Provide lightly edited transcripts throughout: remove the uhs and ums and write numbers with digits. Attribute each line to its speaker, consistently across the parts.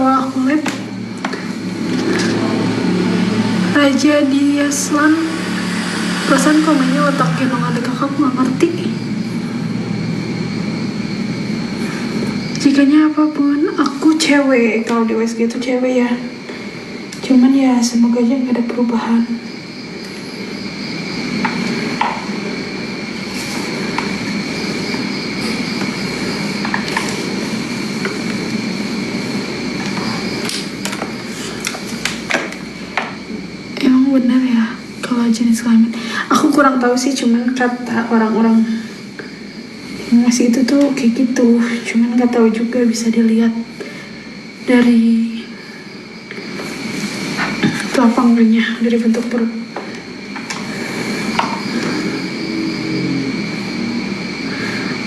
Speaker 1: bawa aku lab Raja Diaslan. Perasaan komennya otak gendong adik kakak, aku gak ngerti. Jikanya apapun, aku cewek. Kalau di USG itu cewek ya. Cuman ya semoga aja gak ada perubahan. Emang benar ya kalau jenis kelamin, aku kurang tahu sih, cuman kata orang-orang yang ngasih itu tuh kayak gitu. Cuman nggak tahu juga, bisa dilihat dari telapangnya, dari bentuk perut.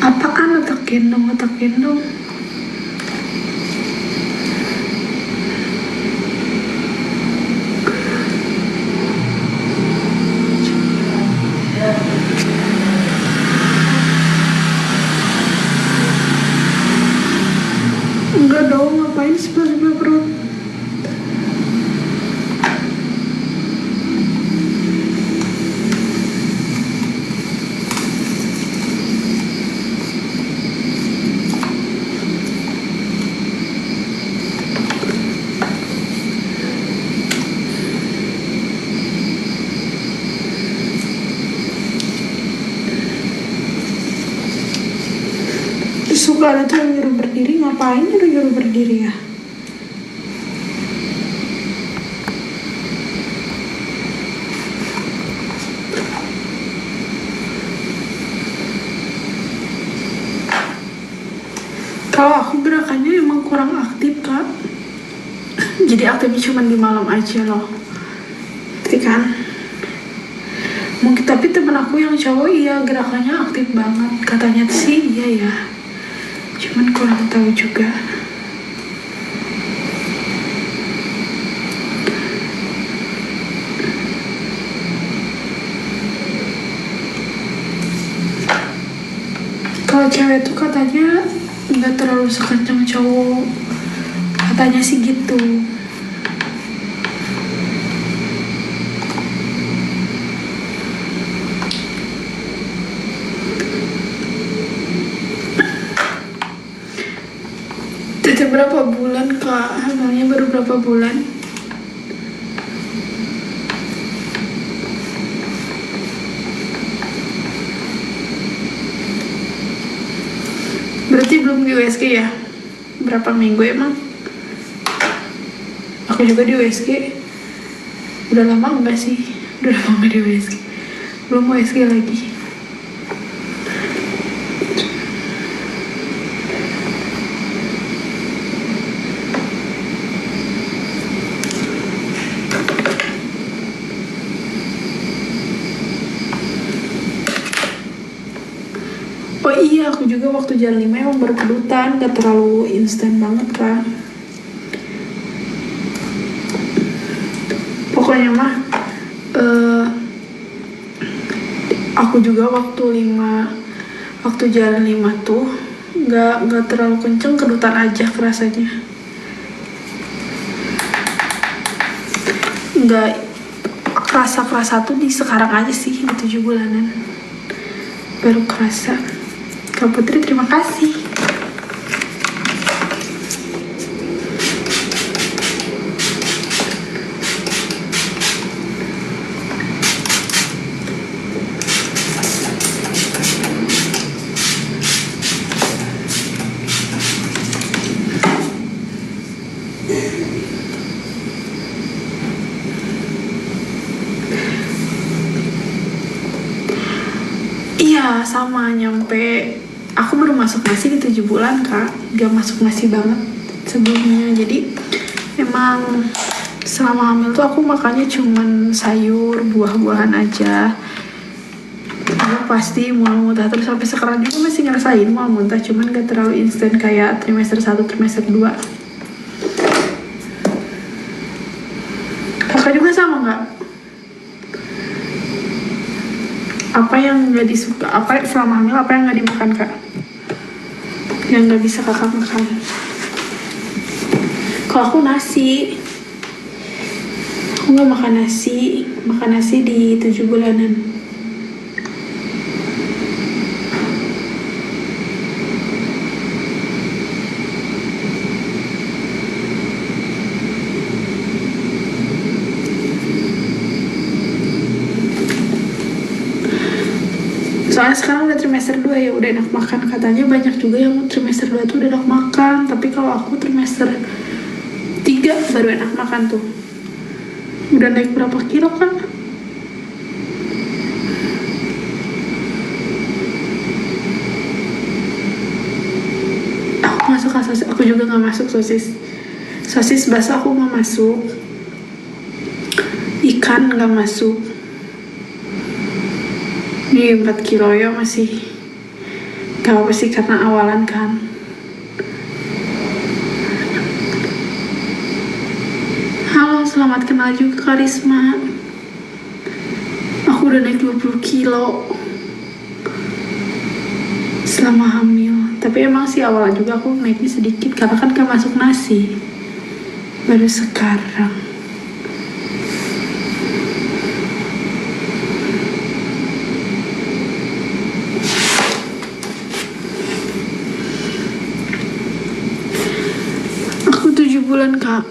Speaker 1: Apaan otak gendong? Otak gendong enggak dong, ngapain sebelah perut? Suka ada tuh yang nyuruh berdiri, ngapain nyuruh berdiri ya? Kalau aku gerakannya emang kurang aktif kak. Jadi aktifnya cuma di malam aja loh. Ngerti kan? Mungkin, tapi temen aku yang cowok iya gerakannya aktif banget. Katanya sih iya ya. Cuman kurang tahu juga. Kalau cewek tuh katanya nggak terlalu sekencang cowok. Katanya sih gitu. Itu berapa bulan kak? Hamilnya baru berapa bulan? Berarti belum di USG ya? Berapa minggu emang? Aku juga di USG. Udah lama enggak sih? Udah lama enggak di USG. Belum USG lagi. Oh iya, aku juga waktu jalan 5 emang baru kedutan, gak terlalu instan banget kan. Pokoknya mah aku juga waktu jalan 5 tuh gak terlalu kenceng, kedutan aja kerasanya. Gak kerasa tuh di sekarang aja sih, di 7 bulanan baru kerasa. Kak Putri terima kasih. Iya sama, nyampe aku baru masuk nasi di 7 bulan kak, gak masuk nasi banget sebelumnya. Jadi emang selama hamil tuh aku makannya cuman sayur, buah-buahan aja. Aku pasti mual muntah terus, sampai sekarang juga masih ngerasain mual muntah, cuman gak terlalu instan kayak trimester 1, trimester 2. Kakak juga sama gak? Apa yang gak disuka, apa selama hamil, apa yang gak dimakan kak? Yang gak bisa kakak makan? Kalau aku nasi, aku nggak makan nasi di 7 bulanan. Soalnya sekarang udah trimester 2 ya, udah enak makan. Katanya banyak juga yang trimester 2 tuh udah enak makan. Tapi kalau aku trimester 3 baru enak makan tuh. Udah naik berapa kilo kan? Aku masuk ke sosis, aku juga gak masuk sosis. Sosis basah aku gak masuk. Ikan gak masuk. Ini 4 kilo ya masih gak apa sih karena awalan kan. Halo, selamat kenal juga Karisma. Aku udah naik 20 kilo selama hamil. Tapi emang sih awal juga aku naiknya sedikit karena kan gak masuk nasi. Baru sekarang. Aku 7 bulan kak.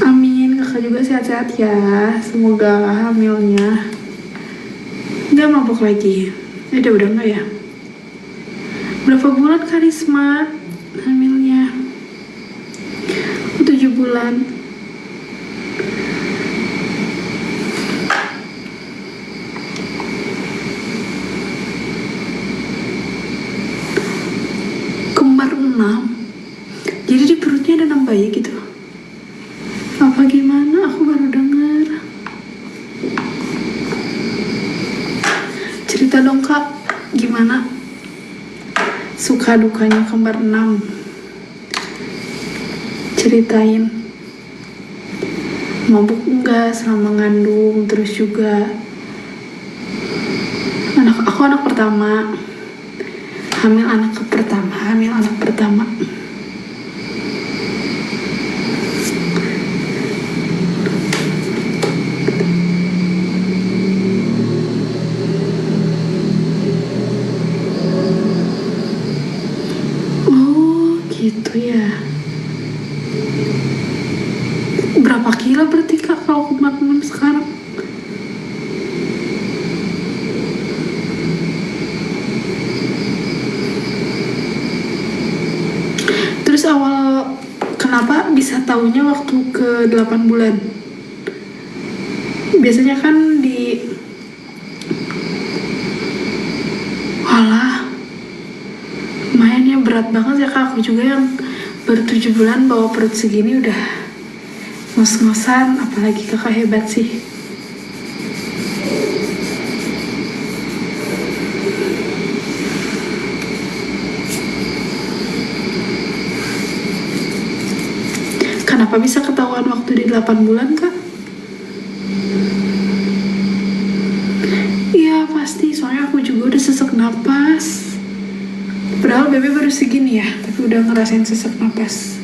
Speaker 1: Amin, kakak juga sehat-sehat ya. Semoga hamilnya nggak mabuk lagi. Udah nggak ya? Berapa bulan Karisma hamilnya? Aku 7 bulan. Kembar 6. Jadi di perutnya ada 6 bayi gitu. Apa gimana? Aku baru dengar. Cerita dong kak, gimana suka dukanya kembar 6? Ceritain. Mabuk enggak selama ngandung, terus juga aku anak pertama. Hamil anak pertama. Gitu ya. Berapa kilo berarti kak kalau kembar 6 sekarang? Terus awal kenapa bisa taunya waktu ke 8 bulan? Biasanya kan walah, lumayan ya, berat banget ya kak. Aku juga yang baru 7 bulan bawa perut segini udah ngos-ngosan, apalagi kakak hebat sih. Kenapa bisa ketahuan waktu di 8 bulan kak? Iya pasti, soalnya aku juga udah sesak napas. Padahal bebe baru segini ya, tapi udah ngerasain sesak napas.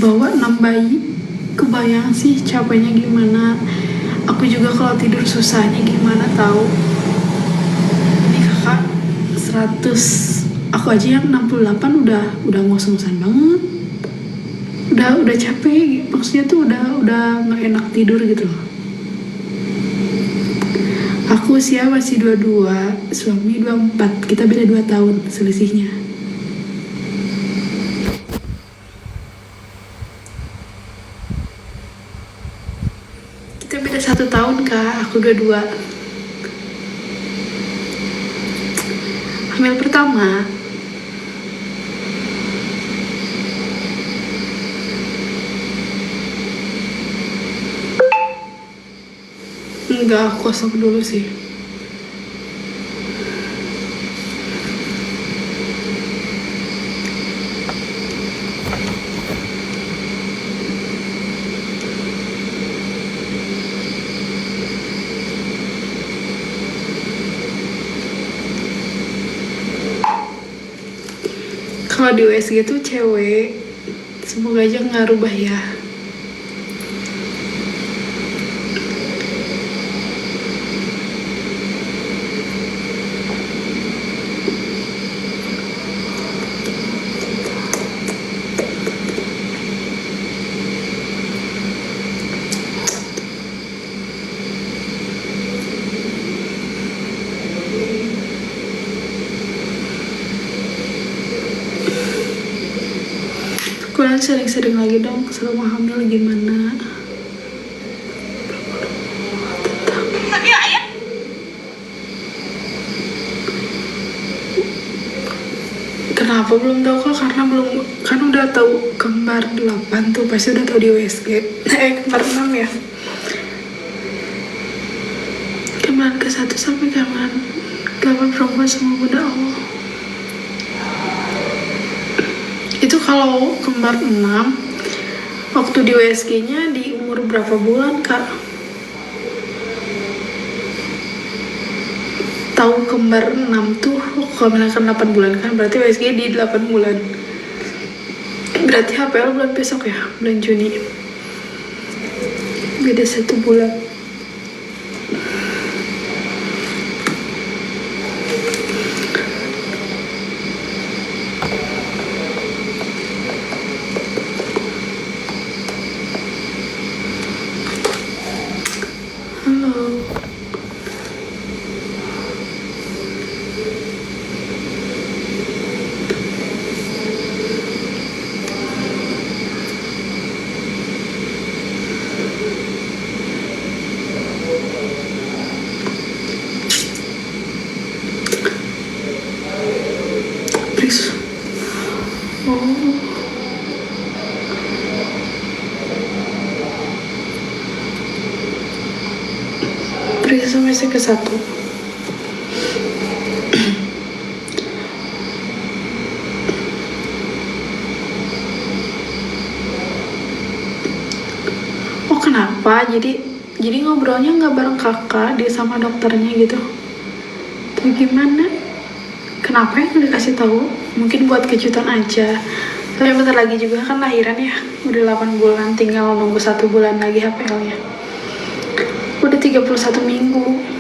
Speaker 1: Bawa 6 bayi, kebayang sih capeknya gimana. Aku juga kalau tidur susahnya gimana tahu. Ini kakak 100, aku aja yang 68 udah ngos-ngosan banget. Udah capek, maksudnya tuh udah nggak enak tidur gitu loh. Aku usia masih 22, suami 24, kita beda 2 tahun selisihnya. Kita beda 1 tahun kak, aku 22. Hamil pertama. Enggak, aku kosong dulu sih. Kalau di USG tuh cewek, semoga aja nggak rubah ya. Kalian sering-sering lagi dong selama hamil gimana? Kenapa belum tahu kak? Karena belum, kan udah tahu kembar 8 tuh, pasti udah tahu di USG. Kembar 6 ya. Kembaran ke-1 sampai kembaran 8 perempuan semua bunda Allah. Itu kalau kembar 6 waktu di USG-nya di umur berapa bulan kak? Tahu kembar 6 tuh kalau misalkan 8 bulan kan berarti USG di 8 bulan. Berarti HPL bulan besok ya, bulan Juni. Beda 1 bulan. Semester ke-1. Oh kenapa? Jadi ngobrolnya nggak bareng kakak, dia sama dokternya gitu. Tuh gimana? Kenapa yang dikasih tahu? Mungkin buat kejutan aja. Soalnya bentar lagi juga kan lahiran ya. Udah 8 bulan, tinggal nunggu 1 bulan lagi HPL-nya. Udah 31 minggu.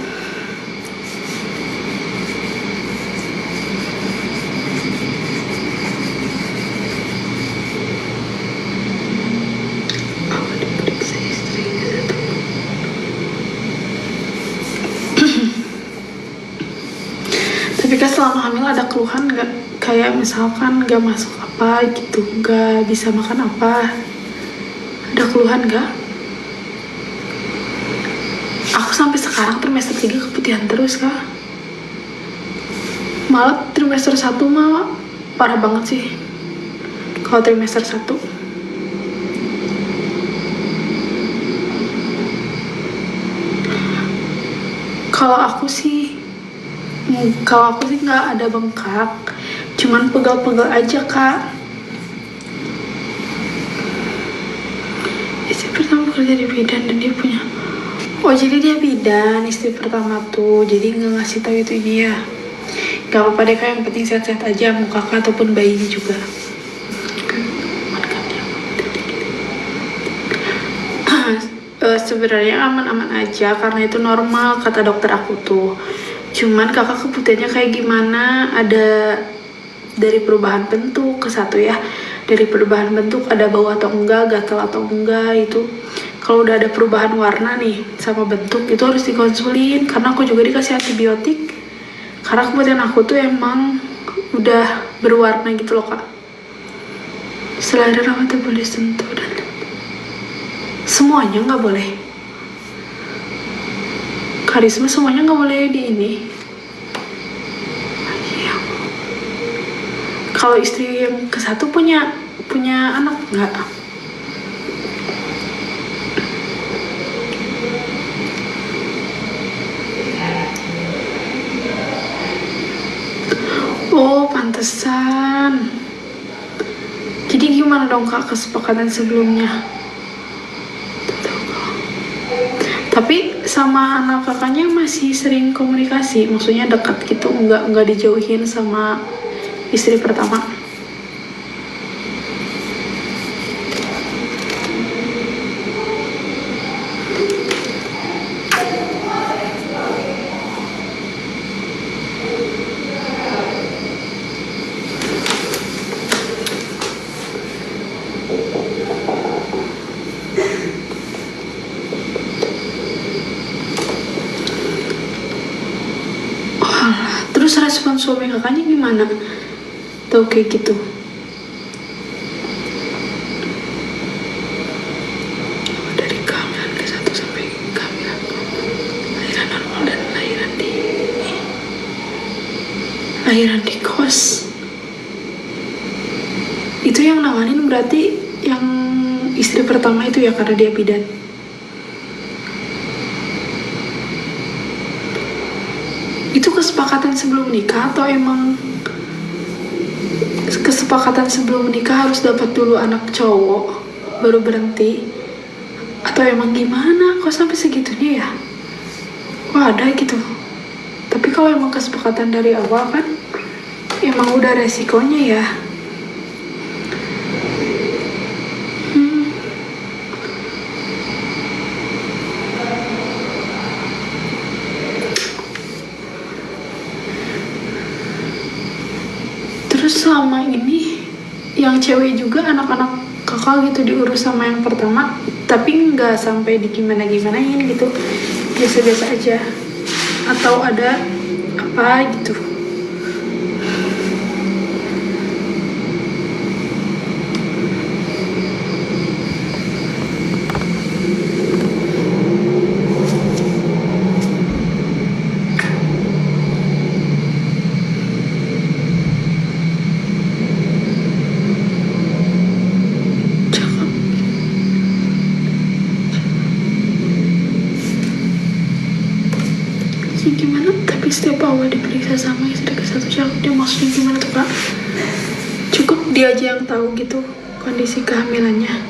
Speaker 1: Tapi kan selama hamil ada keluhan nggak? Kayak misalkan nggak masuk apa gitu, nggak bisa makan apa? Ada keluhan nggak? Aku sampai sekarang trimester 3 keputihan terus kak. Malah trimester 1 mah parah banget sih. Kalau trimester 1. Kalau aku sih nggak ada bengkak, cuman pegal-pegal aja kak. Istri pertama bekerja di bidan dan dia punya, oh jadi dia bidan istri pertama tuh, jadi nggak ngasih tahu itu dia. Gak apa-apa deh kak, yang penting sehat-sehat aja mau kakak ataupun bayinya juga. Sebenarnya aman-aman aja karena itu normal kata dokter aku tuh. Cuman kakak keputihannya kayak gimana, ada dari perubahan bentuk ke 1 ya. Dari perubahan bentuk ada bau atau enggak, gatal atau enggak itu. Kalau udah ada perubahan warna nih sama bentuk itu harus dikonsulin karena aku juga dikasih antibiotik. Karena keputihan aku tuh emang udah berwarna gitu loh kak. Selain rambutnya boleh sentuh dan semuanya nggak boleh. Karisma semuanya nggak boleh di ini. Iya. Kalau istri yang ke satu punya anak nggak? Oh, pantesan. Jadi gimana dong kak kesepakatan sebelumnya? Tapi sama anak kakaknya masih sering komunikasi, maksudnya dekat gitu, nggak dijauhin sama istri pertama. Terus respon suami kakaknya gimana? Tahu kayak gitu? Dari kehamilan ke satu sampai kehamilan lahiran normal dan lahiran di kos. Itu yang nanganin berarti yang istri pertama itu ya karena dia bidan. Itu kesepakatan sebelum nikah atau emang kesepakatan sebelum nikah harus dapat dulu anak cowok baru berhenti? Atau emang gimana? Kok sampai segitunya ya? Wah ada gitu. Tapi kalau emang kesepakatan dari awal kan emang udah resikonya ya. Terus selama ini yang cewek juga anak-anak kakak gitu diurus sama yang pertama, tapi nggak sampai digimana-gimanain gitu, biasa-biasa aja, atau ada apa gitu. Gimana? Tapi setiap awal diperiksa sama istri ke satu cakep, dia maksudnya gimana tuh kak? Cukup dia aja yang tahu gitu kondisi kehamilannya.